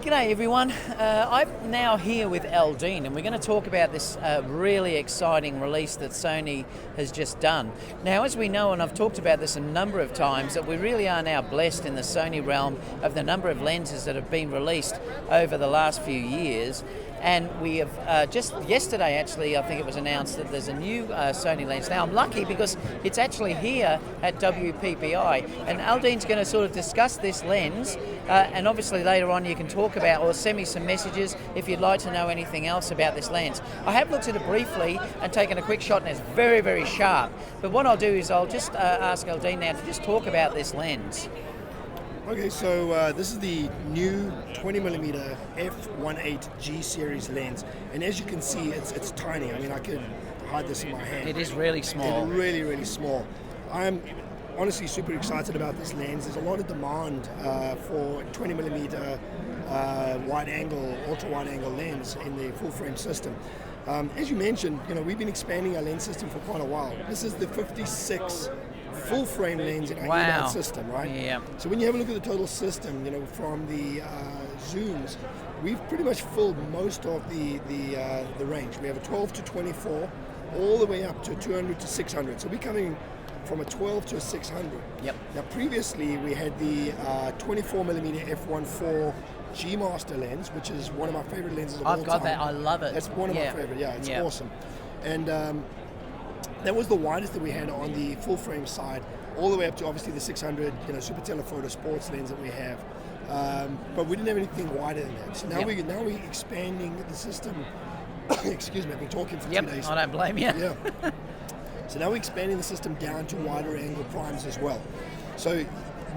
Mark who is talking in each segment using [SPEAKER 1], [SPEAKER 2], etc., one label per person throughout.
[SPEAKER 1] G'day everyone. I'm now here with Aldine and we're going to talk about this really exciting release that Sony has just done. Now, as we know, and I've talked about this a number of times, that we really are now blessed in the Sony realm of the number of lenses that have been released over the last few years. And we have just yesterday, actually, I think it was announced that there's a new Sony lens. Now, I'm lucky because it's actually here at WPPI, and Aldine's going to sort of discuss this lens, and obviously later on you can talk about or send me some messages if you'd like to know anything else about this lens. I have looked at it briefly and taken a quick shot, and it's very, very sharp. But what I'll do is I'll just ask Aldine now to just talk about this lens.
[SPEAKER 2] Okay, so this is the new 20mm f1.8 G series lens, and as you can see, it's tiny. I mean, I could hide this in my hand.
[SPEAKER 1] It is really small.
[SPEAKER 2] It's really, really small. I'm honestly super excited about this lens. There's a lot of demand for 20mm wide angle, ultra wide angle lens in the full frame system. As you mentioned, we've been expanding our lens system for quite a while. This is the 56 full frame lens in our EDOT system, right?
[SPEAKER 1] Yeah.
[SPEAKER 2] So when you have a look at the total system, from the zooms, we've pretty much filled most of the range. We have a 12 to 24, all the way up to 200 to 600. So we're coming from a 12 to a 600.
[SPEAKER 1] Yep.
[SPEAKER 2] Now previously we had the 24mm f1.4 G Master lens, which is one of my favorite lenses of all time.
[SPEAKER 1] I've got that. I love it.
[SPEAKER 2] That's one of my favorite. Yeah, it's awesome. And that was the widest that we had on the full frame side, all the way up to obviously the 600, super telephoto sports lens that we have. But we didn't have anything wider than that. So now we're expanding the system. Excuse me, I've been talking for 2 days.
[SPEAKER 1] I don't blame you.
[SPEAKER 2] Yeah. So now we're expanding the system down to wider angle primes as well. So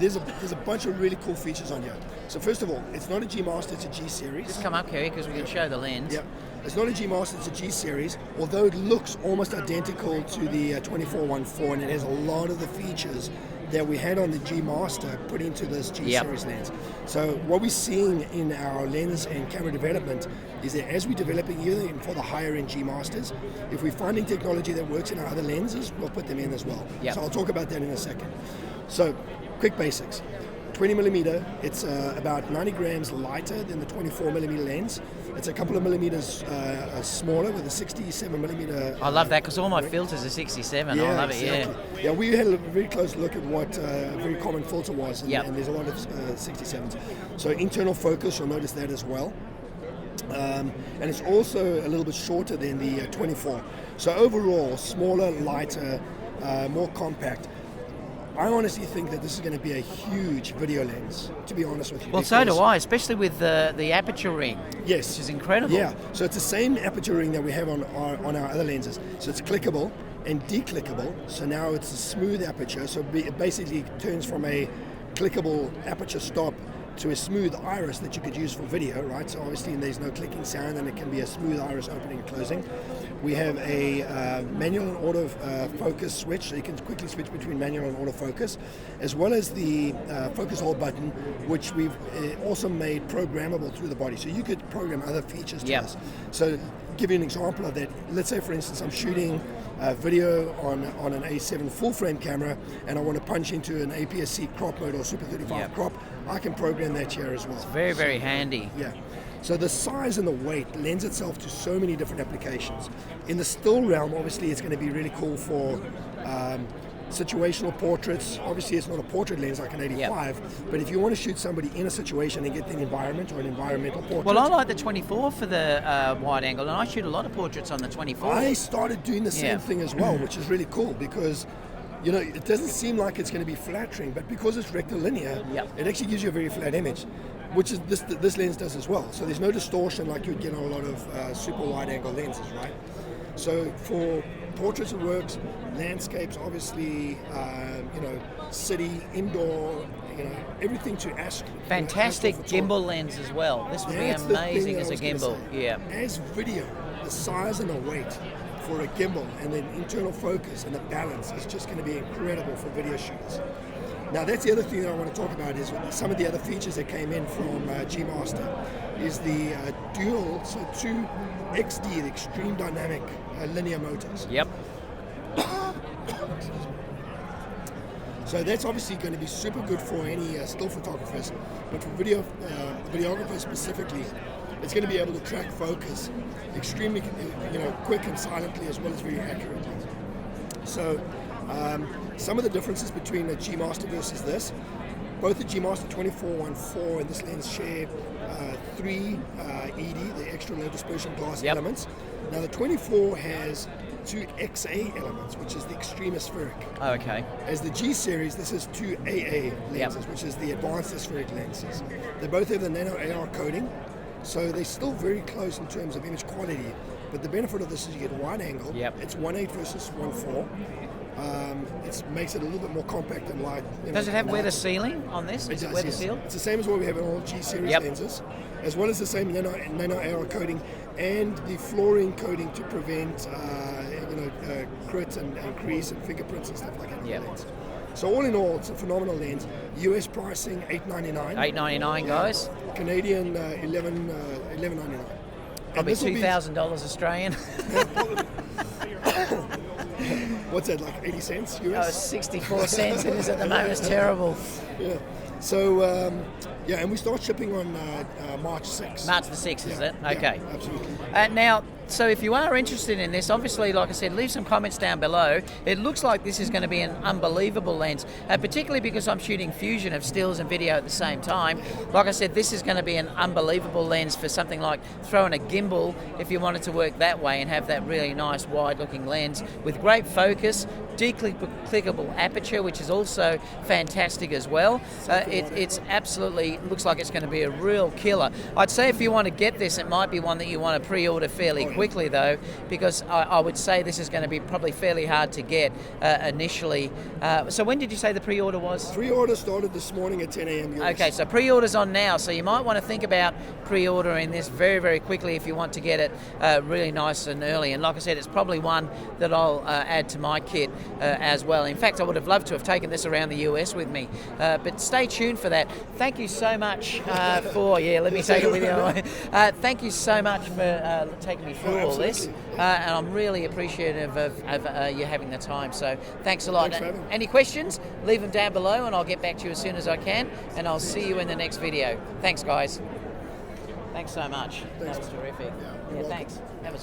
[SPEAKER 2] there's a bunch of really cool features on here. So first of all, it's not a G Master, it's a G series.
[SPEAKER 1] Just come up, Kerry, because we can show the lens.
[SPEAKER 2] Yep. It's not a G Master, it's a G series, although it looks almost identical to the 24-1.4, and it has a lot of the features that we had on the G Master put into this G series lens. So what we're seeing in our lens and camera development is that as we're developing even for the higher end G Masters, if we're finding technology that works in our other lenses, we'll put them in as well.
[SPEAKER 1] Yep.
[SPEAKER 2] So I'll talk about that in a second. So quick basics. 20mm, it's about 90 grams lighter than the 24mm lens. It's a couple of millimeters smaller with a 67mm.
[SPEAKER 1] I love that because all my filters are 67. I love it,
[SPEAKER 2] Yeah, we had a very close look at what a very common filter was, and there's a lot of 67s. So internal focus, you'll notice that as well. And it's also a little bit shorter than the 24. So overall, smaller, lighter, more compact. I honestly think that this is going to be a huge video lens, to be honest with you.
[SPEAKER 1] Well, so do I, especially with the aperture ring.
[SPEAKER 2] Yes.
[SPEAKER 1] Which is incredible.
[SPEAKER 2] Yeah, so it's the same aperture ring that we have on our other lenses. So it's clickable and declickable. So now it's a smooth aperture. So it basically turns from a clickable aperture stop to a smooth iris that you could use for video, right? So obviously there's no clicking sound and it can be a smooth iris opening and closing. We have a manual and auto focus switch, so you can quickly switch between manual and autofocus, as well as the focus hold button, which we've also made programmable through the body. So you could program other features to this. So give you an example of that. Let's say, for instance, I'm shooting video on an A7 full frame camera and I want to punch into an APS-C crop mode or Super 35 crop. I can program that here as well.
[SPEAKER 1] It's very, very handy.
[SPEAKER 2] Yeah. So the size and the weight lends itself to so many different applications. In the still realm, obviously, it's going to be really cool for situational portraits. Obviously, it's not a portrait lens like an 85, but if you want to shoot somebody in a situation and get the environment or an environmental portrait.
[SPEAKER 1] Well, I like the 24 for the wide angle, and I shoot a lot of portraits on the 24.
[SPEAKER 2] I started doing the same thing as well, which is really cool because it doesn't seem like it's going to be flattering, but because it's rectilinear, it actually gives you a very flat image, which is this lens does as well. So there's no distortion like you'd get on a lot of super wide angle lenses, right? So for portraits it works, landscapes obviously, city, indoor, everything to ask.
[SPEAKER 1] Fantastic gimbal lens as well. This would be amazing as a gimbal.
[SPEAKER 2] As video, the size and the weight for a gimbal and then internal focus and the balance is just going to be incredible for video shoots. Now that's the other thing that I want to talk about is some of the other features that came in from G Master is the dual, so 2 XD, the extreme dynamic linear motors.
[SPEAKER 1] Yep.
[SPEAKER 2] So that's obviously going to be super good for any still photographers, but for videographers specifically, it's going to be able to track focus extremely, quick and silently, as well as very accurately. So some of the differences between the G Master versus this: both the G Master 24-1.4 and this lens share 3 ED, the extra low dispersion glass elements. Now the 24 has 2 XA elements, which is the extreme aspheric.
[SPEAKER 1] Oh, okay.
[SPEAKER 2] As the G series, this is 2 AA lenses, which is the advanced aspheric lenses. They both have the nano AR coating, so they're still very close in terms of image quality. But the benefit of this is you get wide angle. It's 1.8 versus 1.4. It makes it a little bit more compact and light.
[SPEAKER 1] Does it have weather sealing on this?
[SPEAKER 2] It does,
[SPEAKER 1] weather
[SPEAKER 2] yes.
[SPEAKER 1] seal?
[SPEAKER 2] It's the same as what we have in all G series lenses, as well as the same nano AR coating and the fluorine coating to prevent crit and crease and fingerprints and stuff like that. Lens. So all in all, it's a phenomenal lens. US pricing $899.
[SPEAKER 1] $899, guys.
[SPEAKER 2] Canadian $11.99.
[SPEAKER 1] Probably $2,000 Australian.
[SPEAKER 2] What's that, like 80 cents US?
[SPEAKER 1] Oh, 64 cents it is at the moment. It's terrible.
[SPEAKER 2] Yeah. So, and we start shipping on March 6th.
[SPEAKER 1] March the 6th, is it? Okay.
[SPEAKER 2] Yeah, absolutely.
[SPEAKER 1] Now, so if you are interested in this, obviously, like I said, leave some comments down below. It looks like this is going to be an unbelievable lens, particularly because I'm shooting fusion of stills and video at the same time. Like I said, this is going to be an unbelievable lens for something like throwing a gimbal if you wanted to work that way and have that really nice wide-looking lens with great focus, declickable aperture, which is also fantastic as well. It's absolutely looks like it's going to be a real killer. I'd say if you want to get this, it might be one that you want to pre-order fairly quickly, though, because I would say this is going to be probably fairly hard to get initially. So when did you say the pre-order was?
[SPEAKER 2] Pre-order started this morning at 10 a.m. US.
[SPEAKER 1] Okay, so pre-order's on now, so you might want to think about pre-ordering this very, very quickly if you want to get it really nice and early. And like I said, it's probably one that I'll add to my kit as well. In fact, I would have loved to have taken this around the US with me, but stay tuned for that. Thank you so much let me take it with you. Thank you so much for taking me through all this, and I'm really appreciative of you having the time, so thanks a lot. Any questions, leave them down below and I'll get back to you as soon as I can, and I'll see you in the next video. Thanks, guys. Thanks so much. That was terrific. Yeah, thanks. That was